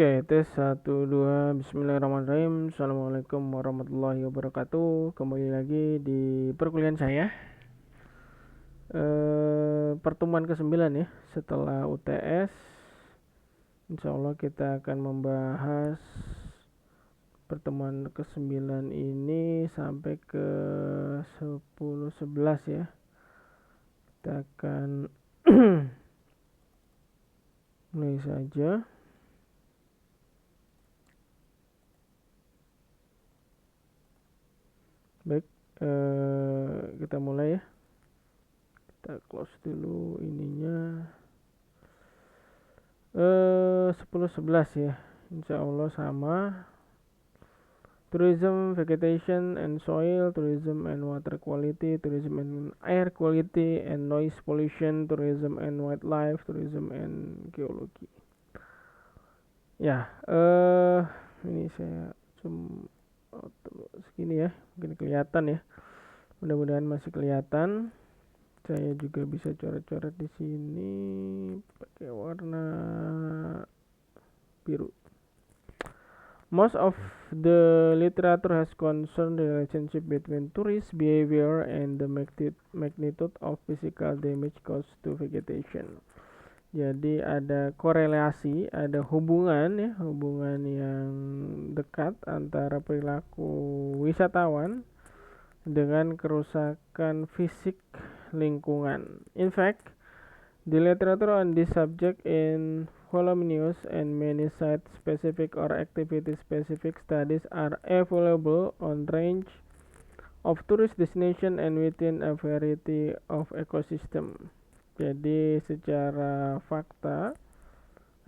Oke, tes 1, 2, Bismillahirrahmanirrahim. Assalamualaikum warahmatullahi wabarakatuh. Kembali lagi di perkuliahan saya. Pertemuan ke-9 ya, setelah UTS. Insya Allah kita akan membahas pertemuan ke-9 ini sampai ke 10-11 ya. Kita akan mulai saja. Baik, kita mulai ya. Kita close dulu ininya. 10-11 ya, insya Allah sama. Tourism, vegetation and soil, tourism and water quality, tourism and air quality and noise pollution, tourism and wildlife, tourism and geology. Ya, ini saya zoom out dulu segini ya, mungkin kelihatan ya. Mudah-mudahan masih kelihatan. Saya juga bisa coret-coret di sini pakai warna biru. Most of the literature has concerned the relationship between tourist behavior and the magnitude of physical damage caused to vegetation. Jadi ada korelasi, ada hubungan ya, hubungan yang dekat antara perilaku wisatawan dengan kerusakan fisik lingkungan. In fact, the literature on this subject in voluminous and many site-specific or activity-specific studies are available on range of tourist destination and within a variety of ecosystem. Jadi secara fakta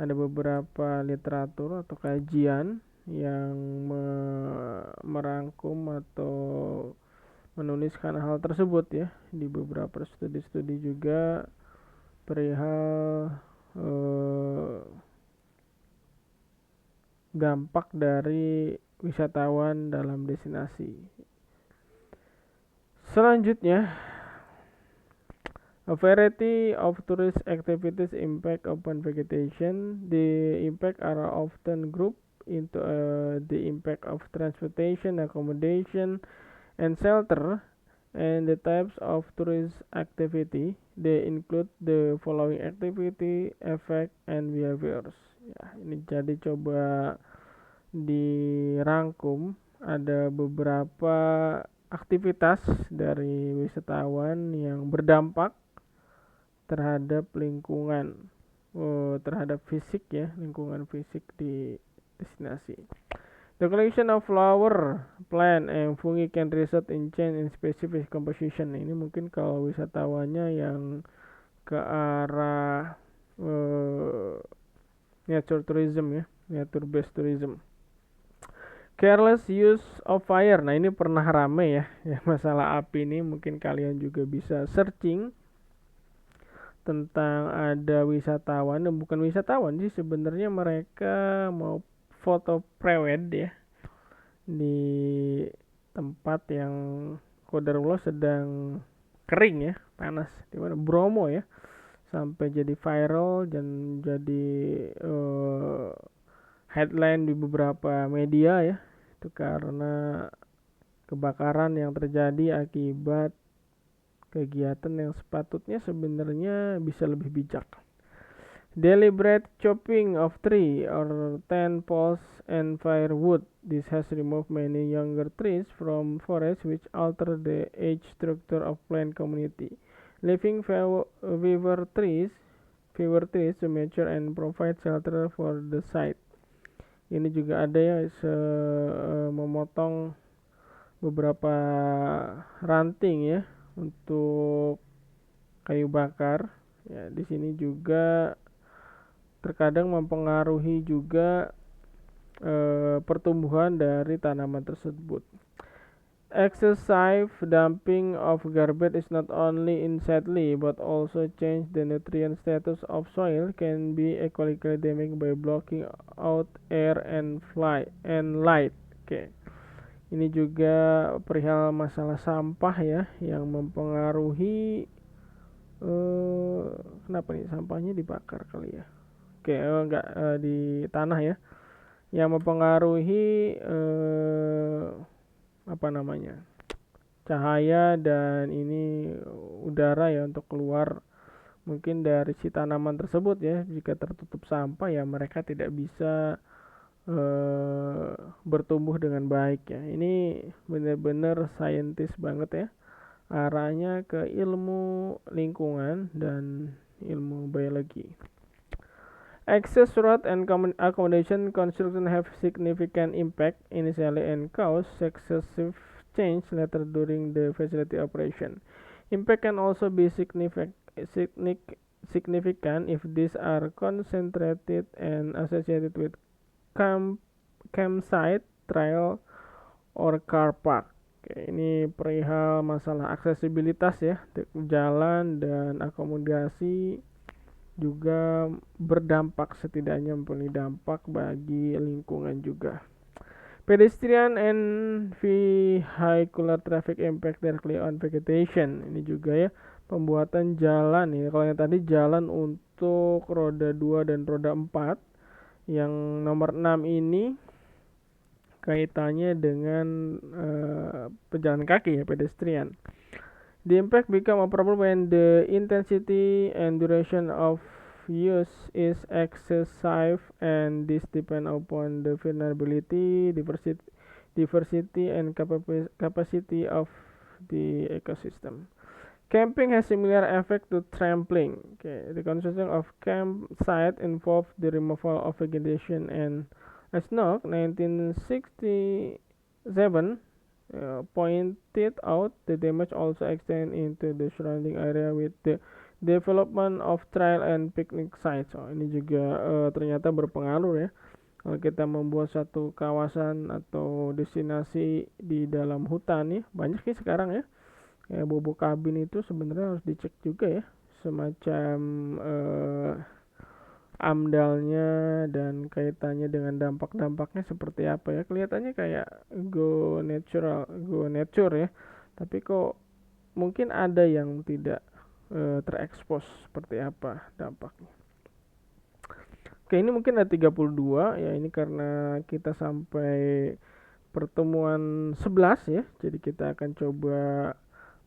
ada beberapa literatur atau kajian yang merangkum atau menuliskan hal tersebut ya, di beberapa studi-studi juga perihal dampak dari wisatawan dalam destinasi. Selanjutnya, a variety of tourist activities impact upon vegetation. The impact are often grouped into the impact of transportation, accommodation, and shelter. And the types of tourist activity, they include the following activity, effect, and behaviors. Ya, ini jadi coba dirangkum. Ada beberapa aktivitas dari wisatawan yang berdampak terhadap lingkungan, terhadap fisik ya, lingkungan fisik di destinasi. The collection of flower, plant, and fungi can result in change in specific composition. Ini mungkin kalau wisatawannya yang ke arah nature tourism ya, nature based tourism. Careless use of fire. Nah ini pernah rame ya, masalah api ini. Mungkin kalian juga bisa searching tentang ada wisatawan, bukan wisatawan sih sebenarnya, mereka mau foto prewed ya di tempat yang qadarullah sedang kering ya, panas, di mana Bromo ya, sampai jadi viral dan jadi headline di beberapa media ya. Itu karena kebakaran yang terjadi akibat kegiatan yang sepatutnya sebenarnya bisa lebih bijak. Deliberate chopping of tree or tent poles and firewood. This has removed many younger trees from forests, which alter the age structure of plant community, leaving fewer trees to mature and provide shelter for the site. Ini juga ada ya, memotong beberapa ranting ya untuk kayu bakar. Ya, di sini juga terkadang mempengaruhi juga pertumbuhan dari tanaman tersebut. Excessive dumping of garbage is not only unsightly but also change the nutrient status of soil, can be ecologically damaging by blocking out air and light. Oke. Ini juga perihal masalah sampah ya, yang mempengaruhi kenapa nih sampahnya dibakar kali ya. Oke, enggak di tanah ya. yang mempengaruhi cahaya dan ini udara ya untuk keluar mungkin dari si tanaman tersebut ya. Jika tertutup sampah ya mereka tidak bisa bertumbuh dengan baik ya. Ini benar-benar saintis banget ya. Arahnya ke ilmu lingkungan dan ilmu biologi. Access road and accommodation construction have significant impact initially and cause successive change later during the facility operation. Impact can also be significant if these are concentrated and associated with campsite, trail, or car park. Oke, ini perihal masalah aksesibilitas ya, jalan dan akomodasi juga berdampak, setidaknya mempunyai dampak bagi lingkungan juga. Pedestrian and vehicular traffic impact directly on vegetation. Ini juga ya, pembuatan jalan ya. Kalau yang tadi jalan untuk roda 2 dan roda 4, yang nomor 6 ini kaitannya dengan pejalan kaki ya, pedestrian. The impact become a problem when the intensity and duration of use is excessive, and this depend upon the vulnerability, diversity and capacity of the ecosystem. Camping has similar effect to trampling. Okay, the construction of campsite involved the removal of vegetation and Asnock 1967 pointed out the damage also extend into the surrounding area with the development of trail and picnic sites. Oh, ini juga ternyata berpengaruh ya. Kalau kita membuat satu kawasan atau destinasi di dalam hutan ya, banyak sih sekarang ya. Kayak Bobo Kabin itu sebenarnya harus dicek juga ya, semacam amdalnya dan kaitannya dengan dampak-dampaknya seperti apa ya. Kelihatannya kayak go nature ya, tapi kok mungkin ada yang tidak terekspos seperti apa dampaknya. Oke, ini mungkin ada 32 ya, ini karena kita sampai pertemuan 11 ya, jadi kita akan coba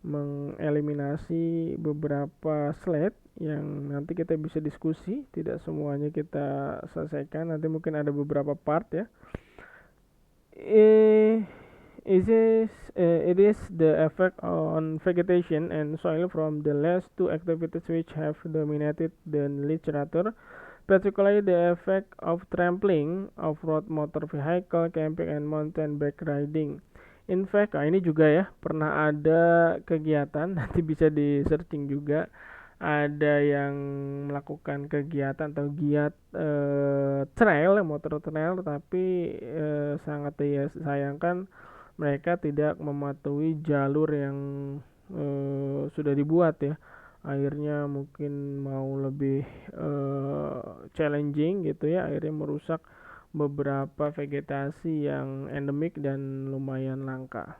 mengeliminasi beberapa slide yang nanti kita bisa diskusi, tidak semuanya kita selesaikan, nanti mungkin ada beberapa part ya. It is the effect on vegetation and soil from the last two activities which have dominated the literature, particularly the effect of trampling, off-road motor vehicle, camping, and mountain bike riding. In fact, ini juga ya, pernah ada kegiatan, nanti bisa di searching juga, ada yang melakukan kegiatan atau giat trail, motor trail, tapi sangat disayangkan mereka tidak mematuhi jalur yang sudah dibuat ya. Akhirnya mungkin mau lebih challenging gitu ya, akhirnya merusak beberapa vegetasi yang endemik dan lumayan langka.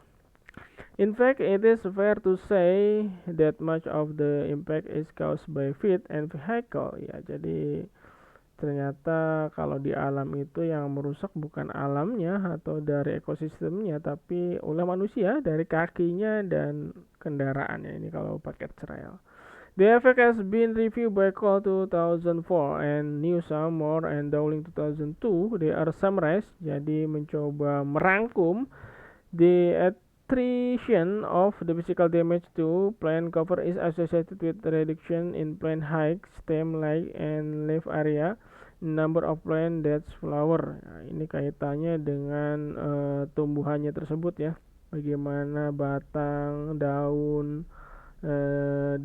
In fact, it is fair to say that much of the impact is caused by feet and vehicle. Ya, jadi ternyata kalau di alam itu yang merusak bukan alamnya atau dari ekosistemnya, tapi oleh manusia dari kakinya dan kendaraannya. Ini kalau pakai trail. The effect has been reviewed by Cole 2004 and Newsom, Moore, and Dowling 2002. They are summarized, jadi mencoba merangkum the attrition of the physical damage to plant cover is associated with reduction in plant height, stem length, and leaf area, number of plant that's flower. Nah, ini kaitannya dengan tumbuhannya tersebut ya, bagaimana batang, daun,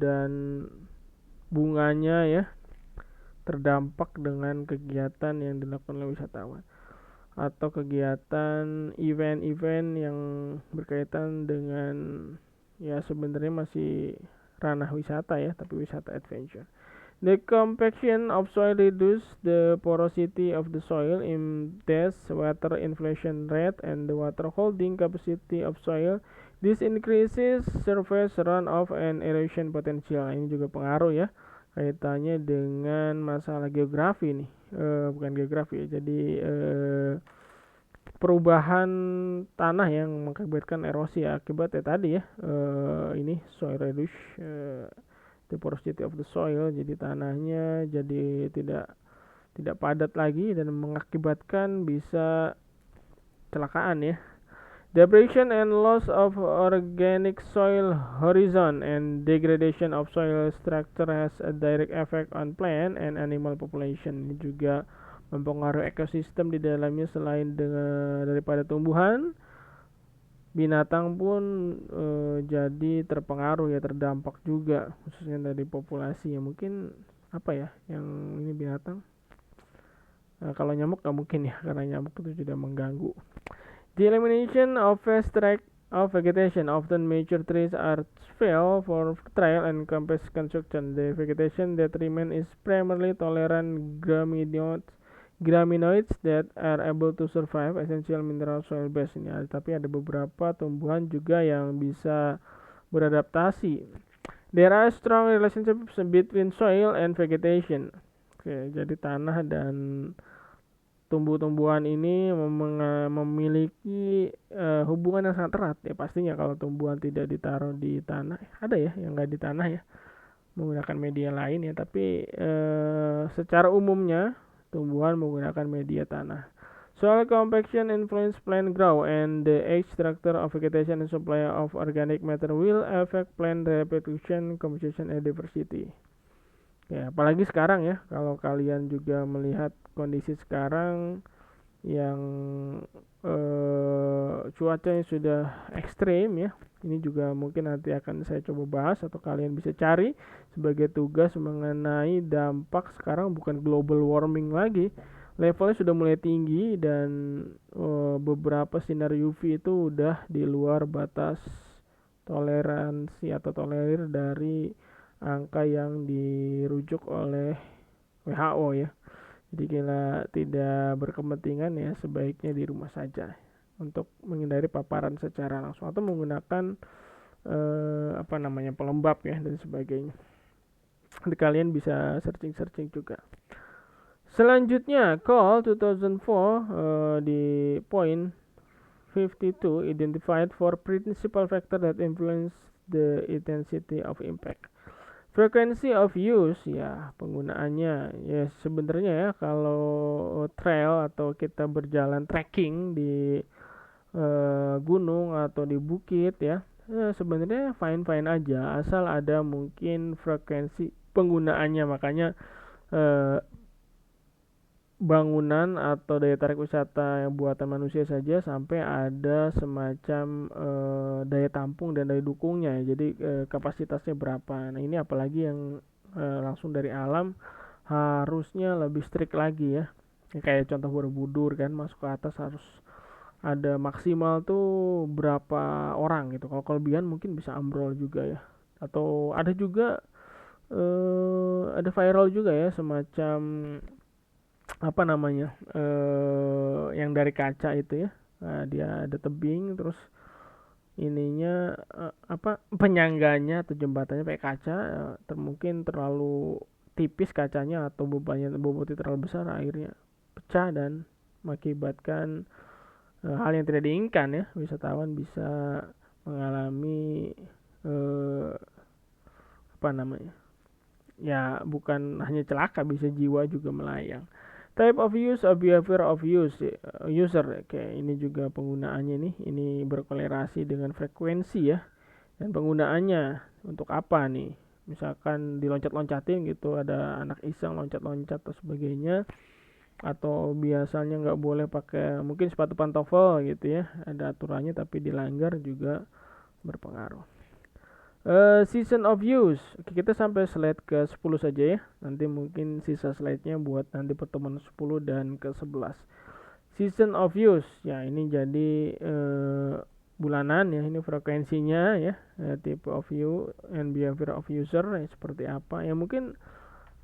dan bunganya ya terdampak dengan kegiatan yang dilakukan oleh wisatawan atau kegiatan event-event yang berkaitan dengan ya sebenarnya masih ranah wisata ya, tapi wisata adventure. The compaction of soil reduce the porosity of the soil, impedes water infiltration rate and the water holding capacity of soil. This increases surface runoff and erosion potential. Ini juga pengaruh ya, kaitannya dengan masalah geografi nih. bukan geografi ya. Jadi perubahan tanah yang mengakibatkan erosi akibat ya tadi ya, ini soil reduce, the porosity of the soil, jadi tanahnya jadi tidak padat lagi dan mengakibatkan bisa kecelakaan ya. Depletion and loss of organic soil horizon and degradation of soil structure has a direct effect on plant and animal population. Ini juga mempengaruhi ekosistem di dalamnya selain daripada tumbuhan, binatang pun jadi terpengaruh ya, terdampak juga khususnya dari populasi ya. Mungkin apa ya yang ini binatang. Kalau nyamuk nggak mungkin ya, karena nyamuk itu sudah mengganggu. The elimination of vast tract of vegetation, often mature trees, are fell for trail and campus construction. The vegetation that remain is primarily tolerant graminoids that are able to survive essential mineral soil base. Ini tapi ada beberapa tumbuhan juga yang bisa beradaptasi. There are strong relationships between soil and vegetation. Oke, jadi tanah dan tumbuh-tumbuhan ini memiliki hubungan yang sangat erat ya. Pastinya kalau tumbuhan tidak ditaruh di tanah, ada ya yang nggak di tanah ya, menggunakan media lain ya, tapi secara umumnya tumbuhan menggunakan media tanah. Soil compaction influence plant growth, and the age structure of vegetation and supply of organic matter will affect plant reproduction, composition, and diversity. Ya, apalagi sekarang ya, kalau kalian juga melihat kondisi sekarang yang cuacanya sudah ekstrim ya. Ini juga mungkin nanti akan saya coba bahas atau kalian bisa cari sebagai tugas mengenai dampak sekarang bukan global warming lagi. Levelnya sudah mulai tinggi dan beberapa sinar UV itu udah di luar batas toleransi atau tolerir dari angka yang dirujuk oleh WHO ya. Jadi kita tidak berkepentingan ya, sebaiknya di rumah saja untuk menghindari paparan secara langsung atau menggunakan pelembab ya dan sebagainya. Jadi kalian bisa searching juga. Selanjutnya call 2004 di point 52 identified for principal factor that influence the intensity of impact. Frequency of use ya, penggunaannya ya, sebenarnya ya kalau trail atau kita berjalan trekking di gunung atau di bukit ya, sebenarnya fine aja asal ada mungkin frekuensi penggunaannya. Makanya bangunan atau daya tarik wisata yang buatan manusia saja sampai ada semacam daya tampung dan daya dukungnya ya. Jadi kapasitasnya berapa. Nah ini apalagi yang langsung dari alam harusnya lebih strict lagi ya. Kayak contoh Borobudur kan, masuk ke atas harus ada maksimal tuh berapa orang gitu. Kalau kelebihan mungkin bisa ambrol juga ya. Atau ada juga ada viral juga ya, semacam yang dari kaca itu ya. Nah, dia ada tebing terus ininya penyangganya atau jembatannya pakai kaca, mungkin terlalu tipis kacanya atau bobotnya terlalu besar, akhirnya pecah dan mengakibatkan hal yang tidak diinginkan ya. Wisatawan bisa mengalami ya, bukan hanya celaka, bisa jiwa juga melayang. Type of use of behavior of user. Kayak ini juga penggunaannya nih, ini berkolerasi dengan frekuensi ya. Dan penggunaannya untuk apa nih? Misalkan diloncat-loncatin gitu, ada anak iseng loncat-loncat atau sebagainya. Atau biasanya nggak boleh pakai mungkin sepatu pantofel gitu ya. Ada aturannya tapi dilanggar juga berpengaruh. Season of use. Oke, kita sampai slide ke 10 saja ya. Nanti mungkin sisa slide-nya buat nanti pertemuan 10 dan ke 11. Season of use. Ya, ini jadi bulanan ya. Ini frekuensinya ya. Type of use and behavior of user ya, seperti apa. Ya mungkin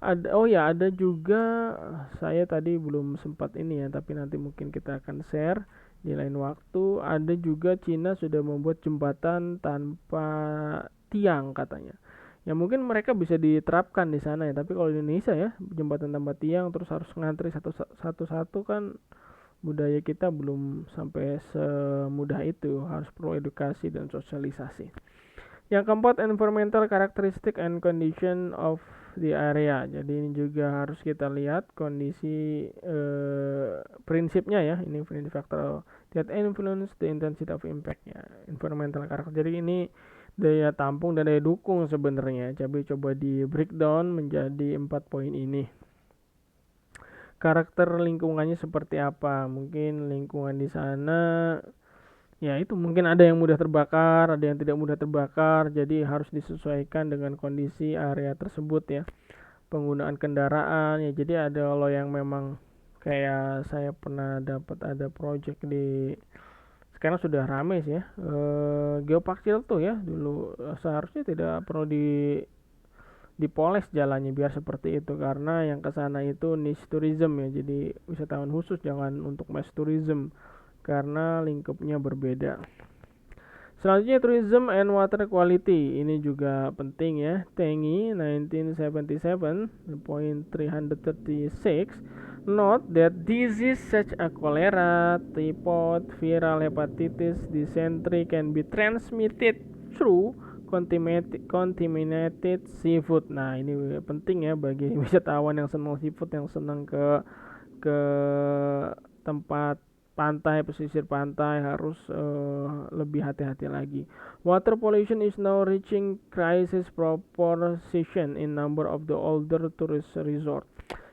ada juga, saya tadi belum sempat ini ya, tapi nanti mungkin kita akan share di lain waktu. Ada juga Cina sudah membuat jembatan tanpa tiang katanya. Ya mungkin mereka bisa diterapkan di sana ya, tapi kalau di Indonesia ya jembatan tanpa tiang terus harus ngantri satu-satu kan budaya kita belum sampai semudah itu, harus perlu edukasi dan sosialisasi. Yang keempat, environmental characteristic and condition of the area. Jadi ini juga harus kita lihat kondisi prinsipnya ya. Ini prinsip faktor that influence the intensity of impact ya. Environmental character. Jadi ini daya tampung dan daya dukung sebenarnya. Coba di breakdown menjadi 4 poin ini. Karakter lingkungannya seperti apa? Mungkin lingkungan di sana ya itu mungkin ada yang mudah terbakar, ada yang tidak mudah terbakar, jadi harus disesuaikan dengan kondisi area tersebut ya. Penggunaan kendaraan ya, jadi ada kalau yang memang kayak saya pernah dapat ada project di sekarang sudah rame sih ya, Geopark tuh ya dulu seharusnya tidak perlu dipoles jalannya biar seperti itu karena yang kesana itu niche tourism ya, jadi wisatawan khusus, jangan untuk mass tourism karena lingkupnya berbeda. Selanjutnya tourism and water quality, ini juga penting ya. Tengi 1977 point 336 note that disease such as cholera, typhoid, viral hepatitis, dysentery can be transmitted through contaminated seafood. Nah, ini penting ya bagi wisatawan yang senang seafood, yang senang ke tempat pantai, pesisir pantai harus lebih hati-hati lagi. Water pollution is now reaching crisis proportion in number of the older tourist resort.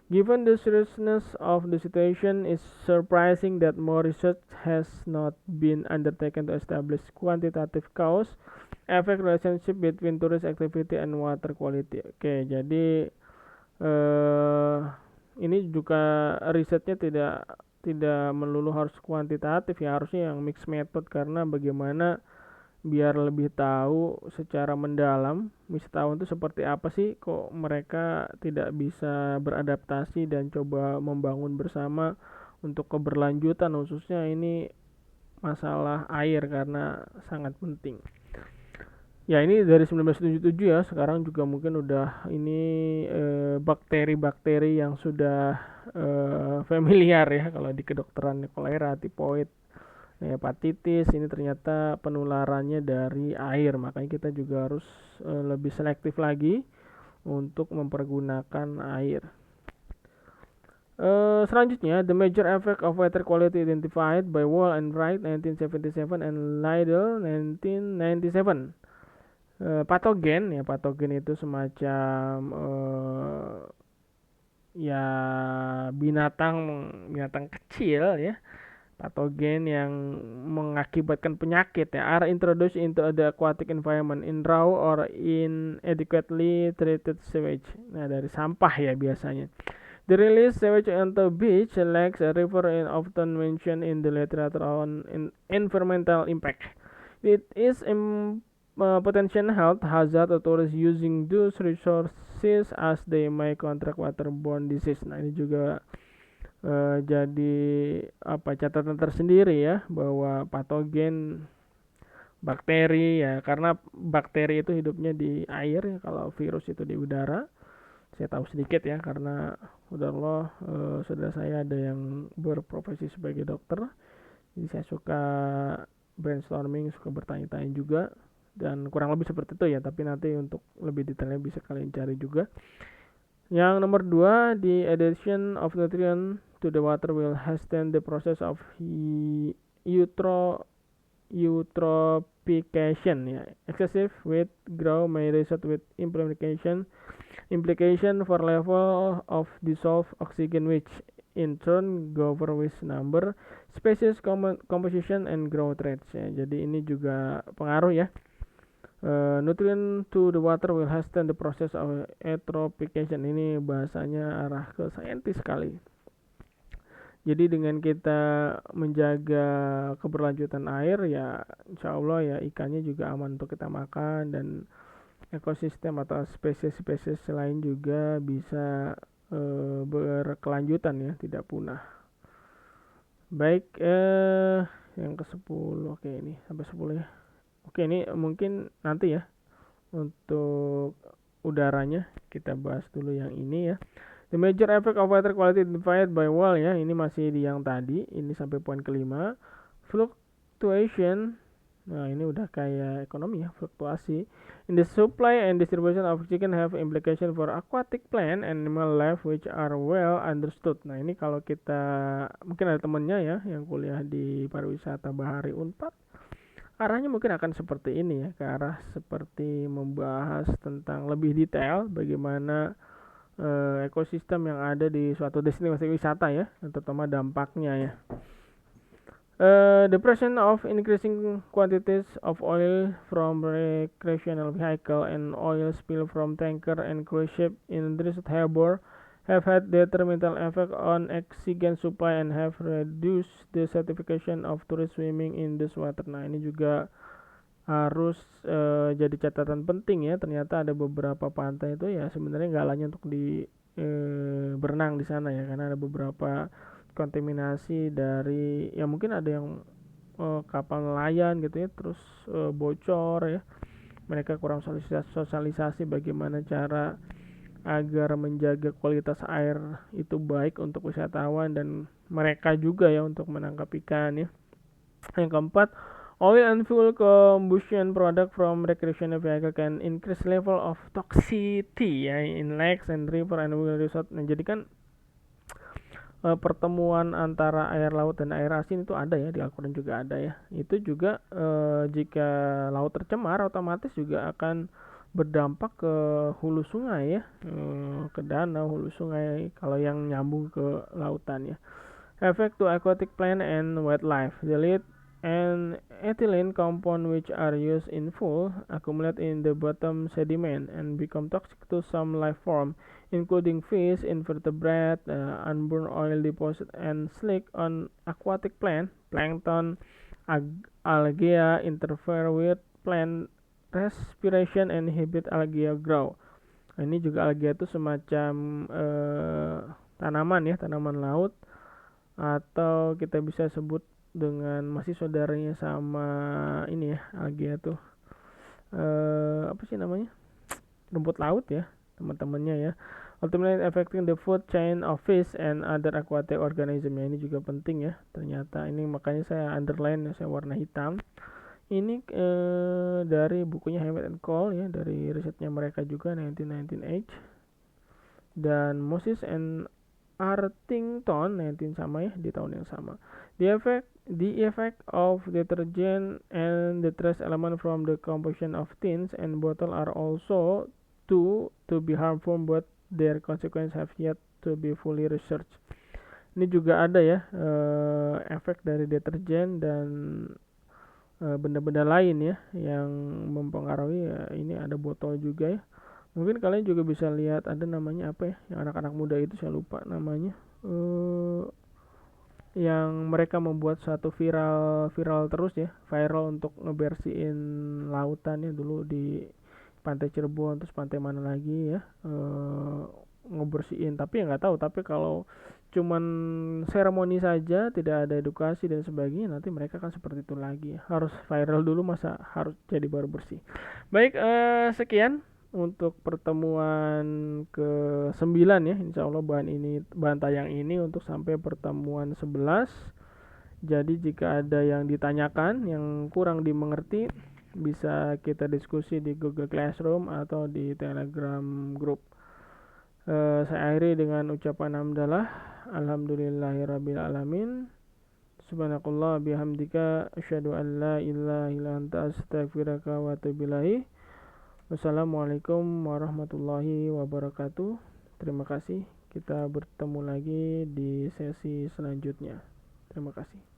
Given the seriousness of the situation, it's surprising that more research has not been undertaken to establish quantitative cause effect relationship between tourist activity and water quality. Oke, jadi ini juga risetnya tidak melulu harus kuantitatif ya, harusnya yang mixed method karena bagaimana biar lebih tahu secara mendalam wisatawan itu seperti apa sih kok mereka tidak bisa beradaptasi dan coba membangun bersama untuk keberlanjutan, khususnya ini masalah air karena sangat penting. Ya ini dari 1977 ya, sekarang juga mungkin udah ini bakteri-bakteri yang sudah familiar ya kalau di kedokteran, kolera, tifoid, hepatitis ini ternyata penularannya dari air, makanya kita juga harus lebih selektif lagi untuk mempergunakan air. Selanjutnya, the major effect of water quality identified by Wall and Wright 1977 and Lidl 1997. Patogen ya, patogen itu semacam ya binatang binatang kecil ya, patogen yang mengakibatkan penyakit ya, are introduced into the aquatic environment in raw or inadequately treated sewage. Nah, dari sampah ya biasanya. The release sewage onto beach, lakes, river and often mentioned in the literature on environmental impact. It is potential health hazard to tourists using those resources as they may contract waterborne disease. Nah, ini juga jadi catatan tersendiri ya bahwa patogen bakteri ya, karena bakteri itu hidupnya di air ya, kalau virus itu di udara. Saya tahu sedikit ya karena udah saudara saya ada yang berprofesi sebagai dokter, jadi saya suka brainstorming, suka bertanya-tanya juga, dan kurang lebih seperti itu ya, tapi nanti untuk lebih detailnya bisa kalian cari juga. Yang nomor 2, the addition of nutrient to the water will hasten the process of eutrophication ya. Excessive weight grow may result with implication for level of dissolved oxygen, which in turn govern with number, species composition and growth rates ya. Jadi ini juga pengaruh ya. Nutrient to the water will hasten the process of eutrophication. Ini bahasanya arah ke saintis sekali. Jadi dengan kita menjaga keberlanjutan air ya, insya Allah ya ikannya juga aman untuk kita makan, dan ekosistem atau spesies-spesies lain juga bisa berkelanjutan ya, tidak punah. Baik, yang ke-10. Oke, ini sampai 10 ya. Oke, ini mungkin nanti ya untuk udaranya. Kita bahas dulu yang ini ya. The major effect of water quality identified by WAL ya. Ini masih di yang tadi. Ini sampai poin kelima. Fluctuation. Nah, ini udah kayak ekonomi ya, fluktuasi. In the supply and distribution of oxygen have implication for aquatic plant and animal life which are well understood. Nah, ini kalau kita mungkin ada temennya ya yang kuliah di pariwisata Bahari Unpad, arahnya mungkin akan seperti ini ya, ke arah seperti membahas tentang lebih detail bagaimana ekosistem yang ada di suatu destinasi wisata ya, terutama dampaknya ya. The presence of increasing quantities of oil from recreational vehicle and oil spill from tanker and cruise ship in Drusut Harbor have had detrimental effect on oxygen supply and have reduced the certification of tourist swimming in this water. Nah, ini juga harus jadi catatan penting ya. Ternyata ada beberapa pantai itu ya sebenarnya nggak hanya untuk di berenang di sana ya, karena ada beberapa kontaminasi dari ya mungkin ada yang kapal nelayan gitu ya, terus bocor ya, mereka kurang sosialisasi bagaimana cara agar menjaga kualitas air itu baik untuk wisatawan dan mereka juga ya untuk menangkap ikan ya. Yang keempat, oil and fuel combustion product from recreational vehicle can increase level of toxicity ya in lakes and river and resort. Nah, jadi kan pertemuan antara air laut dan air asin itu ada ya, di Al-Quran juga ada ya. Itu juga jika laut tercemar otomatis juga akan berdampak ke hulu sungai ya, ke danau, hulu sungai kalau yang nyambung ke lautan ya. Effect to aquatic plant and wildlife. The lead and ethylene compound which are used in fuel accumulate in the bottom sediment and become toxic to some life form, including fish, invertebrate, unburned oil deposit, and slick on aquatic plant. Plankton, algae interfere with plant respiration and inhibit algae grow. Nah, ini juga algae itu semacam tanaman ya, tanaman laut, atau kita bisa sebut dengan masih saudaranya sama ini ya, algae tuh apa sih namanya, rumput laut ya teman-temannya ya. Ultimately affecting the food chain of fish and other aquatic organism ya, ini juga penting ya ternyata. Ini makanya saya underline ya, saya warna hitam. Ini dari bukunya Hammett and Cole ya, dari risetnya mereka juga 1998, dan Moses and Artington 19 sama ya, di tahun yang sama. The effect of detergent and the trace element from the composition of tins and bottle are also to be harmful, but their consequences have yet to be fully researched. Ini juga ada ya efek dari deterjen dan benda-benda lain ya yang mempengaruhi ya. Ini ada botol juga ya. Mungkin kalian juga bisa lihat ada namanya apa ya, yang anak-anak muda itu saya lupa namanya, yang mereka membuat satu viral terus ya, viral untuk ngebersihin lautan ya, dulu di pantai Cirebon, terus pantai mana lagi ya, ngebersihin. Tapi ya nggak tahu, tapi kalau cuman seremoni saja tidak ada edukasi dan sebagainya, nanti mereka kan seperti itu lagi ya. Harus viral dulu, masa harus jadi baru bersih. Baik, sekian untuk pertemuan ke-9 ya. Insya Allah bahan tayang ini untuk sampai pertemuan 11. Jadi jika ada yang ditanyakan yang kurang dimengerti, bisa kita diskusi di Google Classroom atau di Telegram group. Saya akhiri dengan ucapan hamdalah, alhamdulillahirabbil alamin, subhanakallah bihamdika asyhadu an la ilaha illa anta astaghfiruka wa atubu ilaik. Wassalamualaikum warahmatullahi wabarakatuh. Terima kasih. Kita bertemu lagi di sesi selanjutnya. Terima kasih.